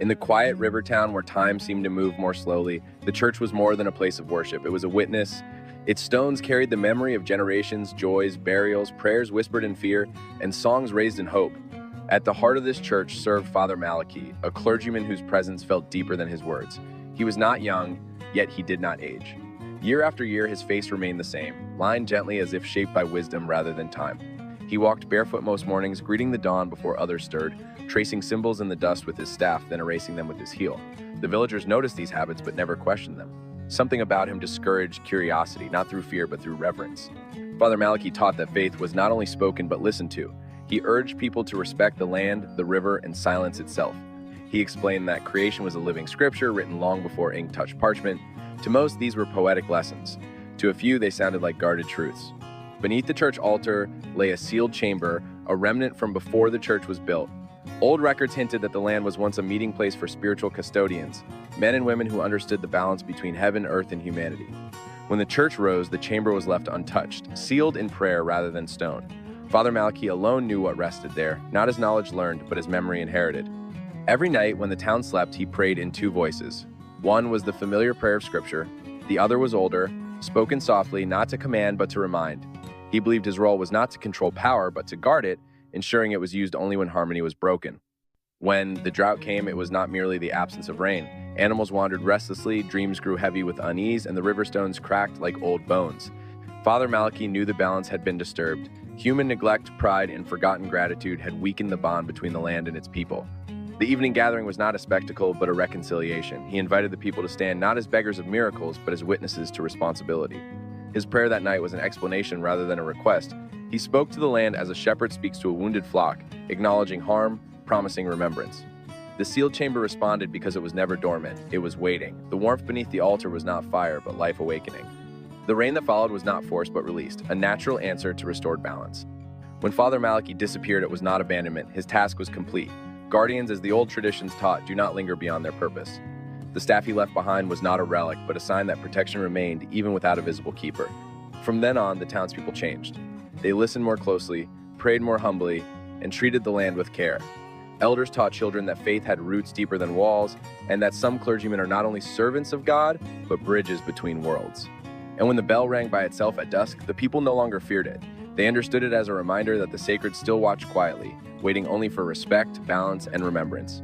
In the quiet river town where time seemed to move more slowly, the church was more than a place of worship. It was a witness. Its stones carried the memory of generations, joys, burials, prayers whispered in fear, and songs raised in hope. At the heart of this church served Father Malachi, a clergyman whose presence felt deeper than his words. He was not young, yet he did not age. Year after year, his face remained the same, lined gently as if shaped by wisdom rather than time. He walked barefoot most mornings, greeting the dawn before others stirred, tracing symbols in the dust with his staff, then erasing them with his heel. The villagers noticed these habits but never questioned them. Something about him discouraged curiosity, not through fear but through reverence. Father Malachi taught that faith was not only spoken but listened to. He urged people to respect the land, the river, and silence itself. He explained that creation was a living scripture written long before ink touched parchment. To most, these were poetic lessons. To a few, they sounded like guarded truths. Beneath the church altar lay a sealed chamber, a remnant from before the church was built. Old records hinted that the land was once a meeting place for spiritual custodians, men and women who understood the balance between heaven, earth, and humanity. When the church rose, the chamber was left untouched, sealed in prayer rather than stone. Father Malachi alone knew what rested there, not his knowledge learned, but his memory inherited. Every night when the town slept, he prayed in two voices. One was the familiar prayer of Scripture. The other was older, spoken softly, not to command but to remind. He believed his role was not to control power, but to guard it, ensuring it was used only when harmony was broken. When the drought came, it was not merely the absence of rain. Animals wandered restlessly, dreams grew heavy with unease, and the river stones cracked like old bones. Father Malachi knew the balance had been disturbed. Human neglect, pride, and forgotten gratitude had weakened the bond between the land and its people. The evening gathering was not a spectacle, but a reconciliation. He invited the people to stand not as beggars of miracles, but as witnesses to responsibility. His prayer that night was an explanation rather than a request. He spoke to the land as a shepherd speaks to a wounded flock, acknowledging harm, promising remembrance. The sealed chamber responded because it was never dormant. It was waiting. The warmth beneath the altar was not fire, but life awakening. The rain that followed was not forced, but released, a natural answer to restored balance. When Father Malachi disappeared, it was not abandonment. His task was complete. Guardians, as the old traditions taught, do not linger beyond their purpose. The staff he left behind was not a relic, but a sign that protection remained even without a visible keeper. From then on, the townspeople changed. They listened more closely, prayed more humbly, and treated the land with care. Elders taught children that faith had roots deeper than walls, and that some clergymen are not only servants of God, but bridges between worlds. And when the bell rang by itself at dusk, the people no longer feared it. They understood it as a reminder that the sacred still watched quietly, waiting only for respect, balance, and remembrance.